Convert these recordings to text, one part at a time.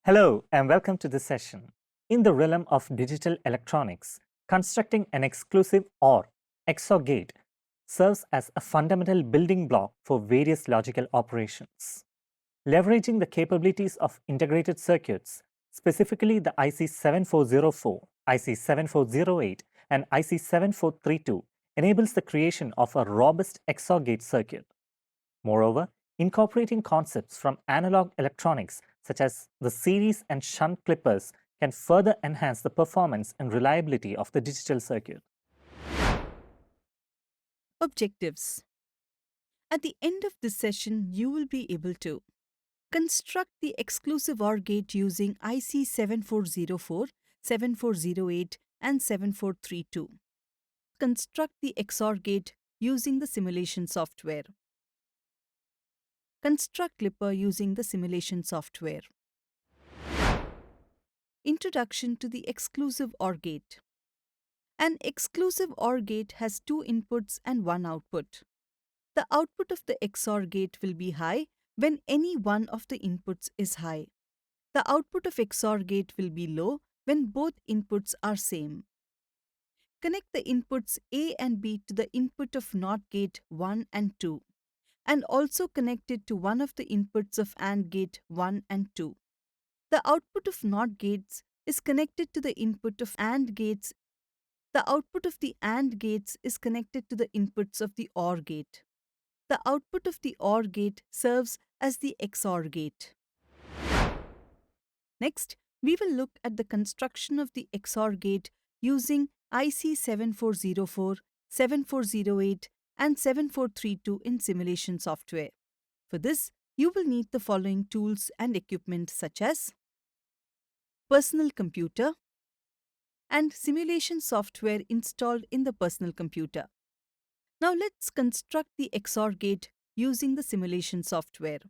Hello and welcome to this session. In the realm of digital electronics, constructing an exclusive OR XOR gate serves as a fundamental building block for various logical operations. Leveraging the capabilities of integrated circuits, specifically the IC 7404, IC 7408, and IC 7432, enables the creation of a robust XOR gate circuit. Moreover, incorporating concepts from analog electronics such as the series and shunt clippers can further enhance the performance and reliability of the digital circuit. Objectives. At the end of this session, you will be able to construct the exclusive OR gate using IC 7404, 7408 and 7432. Construct the XOR gate using the simulation software. Construct clipper using the simulation software. Introduction to the exclusive OR gate. An exclusive OR gate has two inputs and one output. The output of the XOR gate will be high when any one of the inputs is high. The output of XOR gate will be low when both inputs are same. Connect the inputs A and B to the input of NOT gate 1 and 2, and also connect it to one of the inputs of AND gate 1 and 2. The output of NOT gates is connected to the input of AND gates. The output of the AND gates is connected to the inputs of the OR gate. The output of the OR gate serves as the XOR gate. Next, we will look at the construction of the XOR gate using IC 7404, 7408 and 7432 in simulation software. For this, you will need the following tools and equipment such as personal computer and simulation software installed in the personal computer. Now let's construct the XOR gate using the simulation software.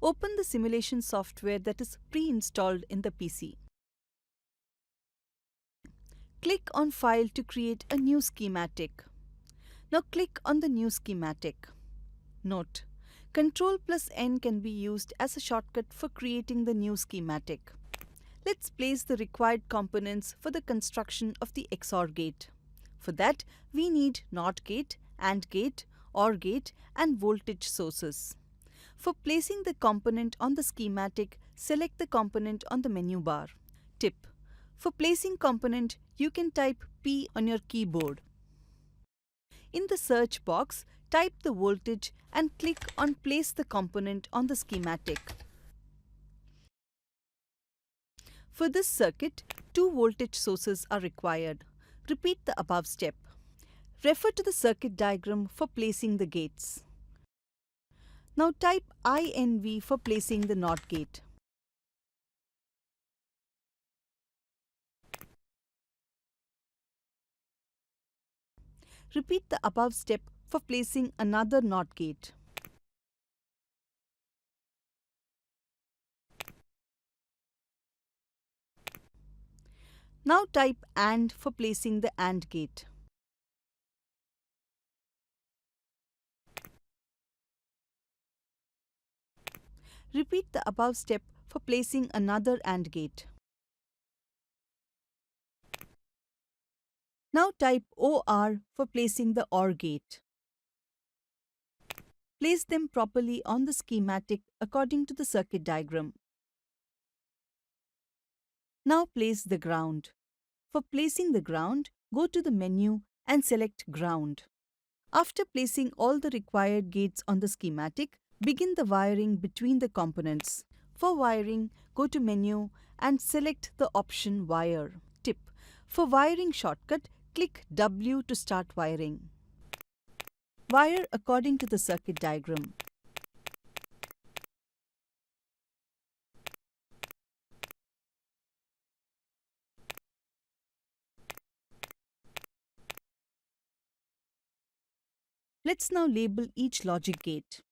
Open the simulation software that is pre-installed in the PC. Click on File to create a new schematic. Now click on the new schematic. Note: Ctrl+N can be used as a shortcut for creating the new schematic. Let's place the required components for the construction of the XOR gate. For that, we need NOT gate, AND gate, OR gate, and voltage sources. For placing the component on the schematic, select the component on the menu bar. Tip: for placing component, you can type P on your keyboard. In the search box, type the voltage and click on Place the component on the schematic. For this circuit, two voltage sources are required. Repeat the above step. Refer to the circuit diagram for placing the gates. Now type INV for placing the NOT gate. Repeat the above step for placing another NOT gate. Now type AND for placing the AND gate. Repeat the above step for placing another AND gate. Now type OR for placing the OR gate. Place them properly on the schematic according to the circuit diagram. Now place the ground. For placing the ground, go to the menu and select Ground. After placing all the required gates on the schematic, begin the wiring between the components. For wiring, go to Menu and select the option Wire. Tip: for wiring shortcut, click W to start wiring. Wire according to the circuit diagram. Let's now label each logic gate.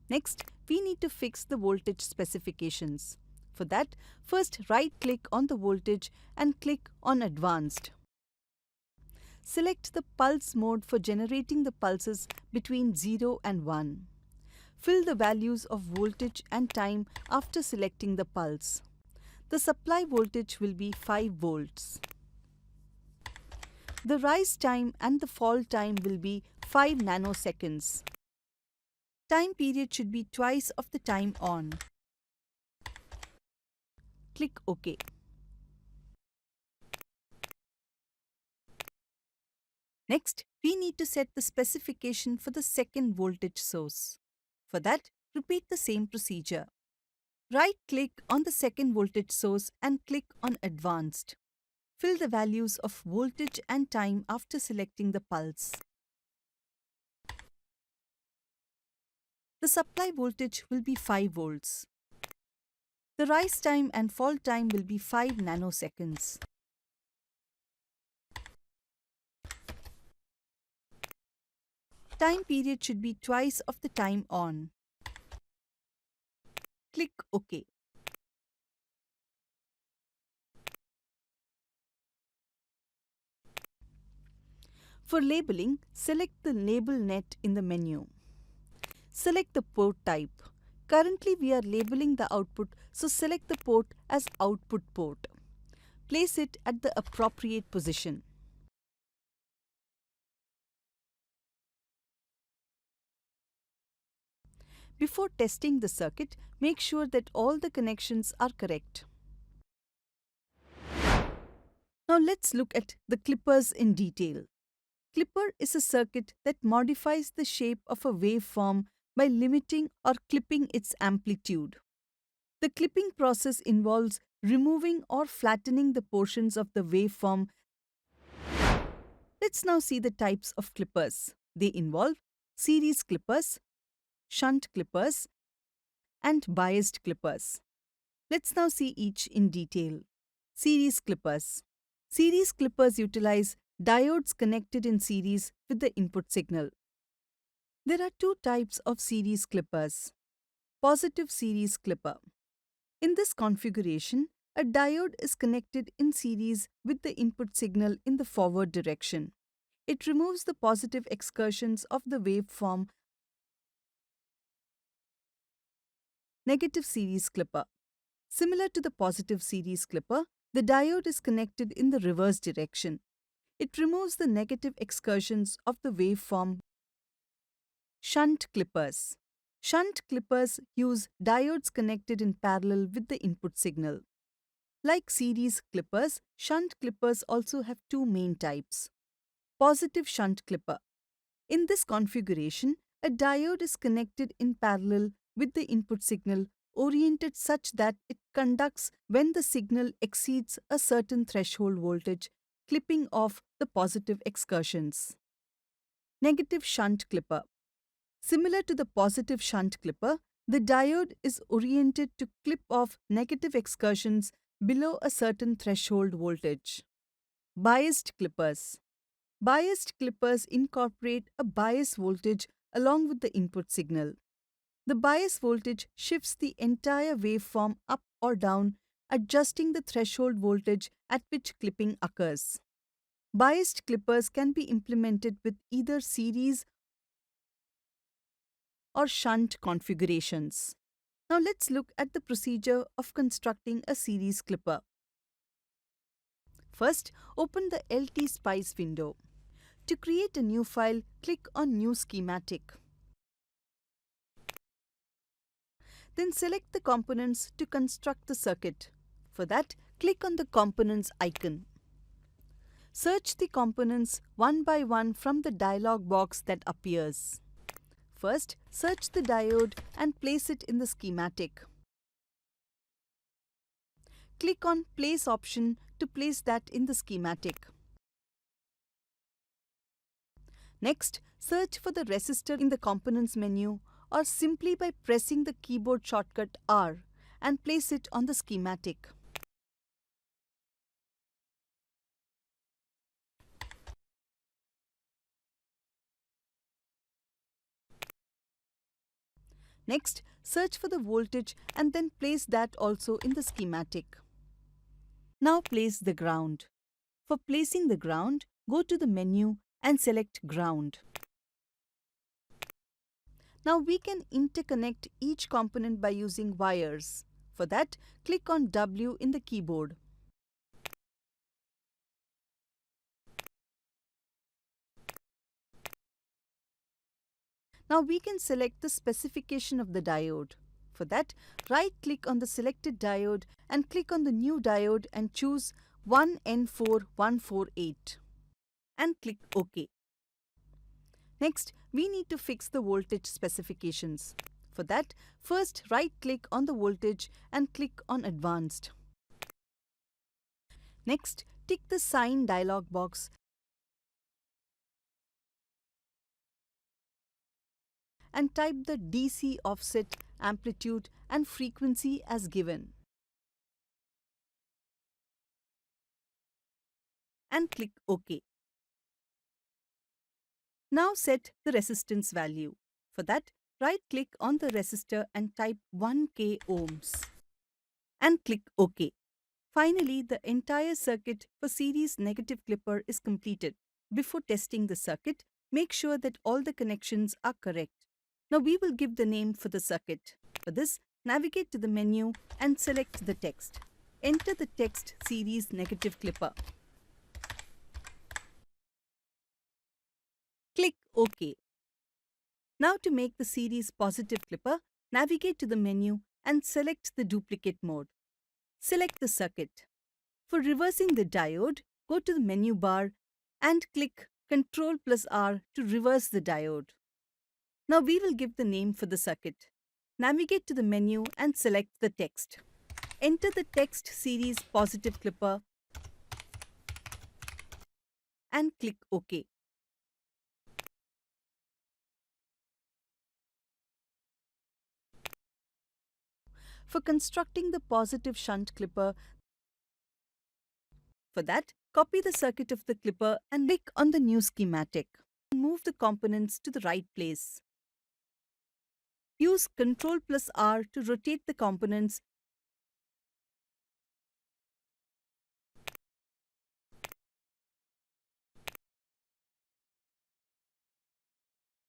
Next, we need to fix the voltage specifications. For that, first right-click on the voltage and click on Advanced. Select the pulse mode for generating the pulses between 0 and 1. Fill the values of voltage and time after selecting the pulse. The supply voltage will be 5 volts. The rise time and the fall time will be 5 nanoseconds. Time period should be twice of the time on. Click OK. Next, we need to set the specification for the second voltage source. For that, repeat the same procedure. Right-click on the second voltage source and click on Advanced. Fill the values of voltage and time after selecting the pulse. The supply voltage will be 5 volts. The rise time and fall time will be 5 nanoseconds. Time period should be twice of the time on. Click OK. For labeling, select the Label Net in the menu. Select the port type. Currently, we are labeling the output, so select the port as Output port. Place it at the appropriate position. Before testing the circuit, make sure that all the connections are correct. Now let's look at the clippers in detail. Clipper is a circuit that modifies the shape of a waveform by limiting or clipping its amplitude. The clipping process involves removing or flattening the portions of the waveform. Let's now see the types of clippers. They involve series clippers, shunt clippers, and biased clippers. Let's now see each in detail. Series clippers. Series clippers utilize diodes connected in series with the input signal. There are two types of series clippers. Positive series clipper. In this configuration, a diode is connected in series with the input signal in the forward direction. It removes the positive excursions of the waveform. Negative series clipper. Similar to the positive series clipper, the diode is connected in the reverse direction. It removes the negative excursions of the waveform. Shunt clippers. Shunt clippers use diodes connected in parallel with the input signal. Like series clippers, shunt clippers also have two main types. Positive shunt clipper. In this configuration, a diode is connected in parallel with the input signal oriented such that it conducts when the signal exceeds a certain threshold voltage, clipping off the positive excursions. Negative shunt clipper. Similar to the positive shunt clipper, the diode is oriented to clip off negative excursions below a certain threshold voltage. Biased clippers. Biased clippers incorporate a bias voltage along with the input signal. The bias voltage shifts the entire waveform up or down, adjusting the threshold voltage at which clipping occurs. Biased clippers can be implemented with either series or shunt configurations. Now let's look at the procedure of constructing a series clipper. First, open the LT-SPICE window. To create a new file, click on New Schematic. Then select the components to construct the circuit. For that, click on the Components icon. Search the components one by one from the dialog box that appears. First, search the diode and place it in the schematic. Click on Place option to place that in the schematic. Next, search for the resistor in the Components menu or simply by pressing the keyboard shortcut R and place it on the schematic. Next, search for the voltage and then place that also in the schematic. Now place the ground. For placing the ground, go to the menu and select ground. Now we can interconnect each component by using wires. For that, click on W in the keyboard. Now we can select the specification of the diode. For that, right-click on the selected diode and click on the new diode and choose 1N4148 and click OK. Next, we need to fix the voltage specifications. For that, first right-click on the voltage and click on Advanced. Next, tick the Sign dialog box and type the DC offset, amplitude and frequency as given. And click OK. Now set the resistance value. For that, right-click on the resistor and type 1K ohms. And click OK. Finally, the entire circuit for series negative clipper is completed. Before testing the circuit, make sure that all the connections are correct. Now we will give the name for the circuit. For this, navigate to the menu and select the text. Enter the text series negative clipper. Click OK. Now to make the series positive clipper, navigate to the menu and select the duplicate mode. Select the circuit. For reversing the diode, go to the menu bar and click Ctrl+R to reverse the diode. Now we will give the name for the circuit. Navigate to the menu and select the text. Enter the text series positive clipper and click OK. For constructing the positive shunt clipper, for that, copy the circuit of the clipper and click on the new schematic. Move the components to the right place. Use Ctrl+R to rotate the components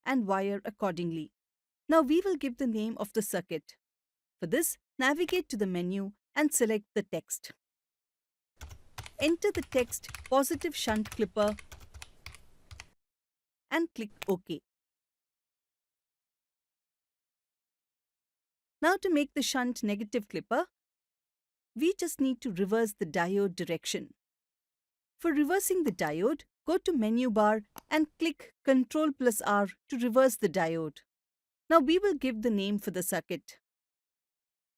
and wire accordingly. Now we will give the name of the circuit. For this, navigate to the menu and select the text. Enter the text positive shunt clipper and click OK. Now to make the shunt negative clipper, we just need to reverse the diode direction. For reversing the diode, go to menu bar and click Ctrl+R to reverse the diode. Now we will give the name for the circuit.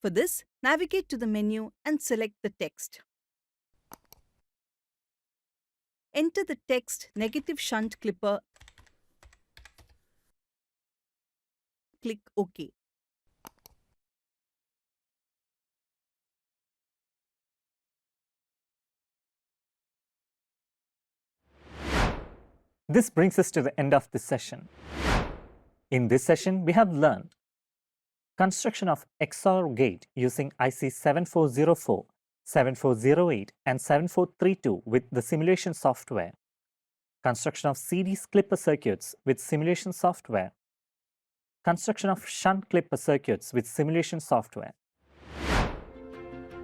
For this, navigate to the menu and select the text. Enter the text negative shunt clipper. Click OK. This brings us to the end of this session. In this session, we have learned construction of XOR gate using IC 7404, 7408 and 7432 with the simulation software, construction of series clipper circuits with simulation software, construction of shunt clipper circuits with simulation software.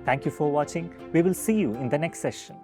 Thank you for watching. We will see you in the next session.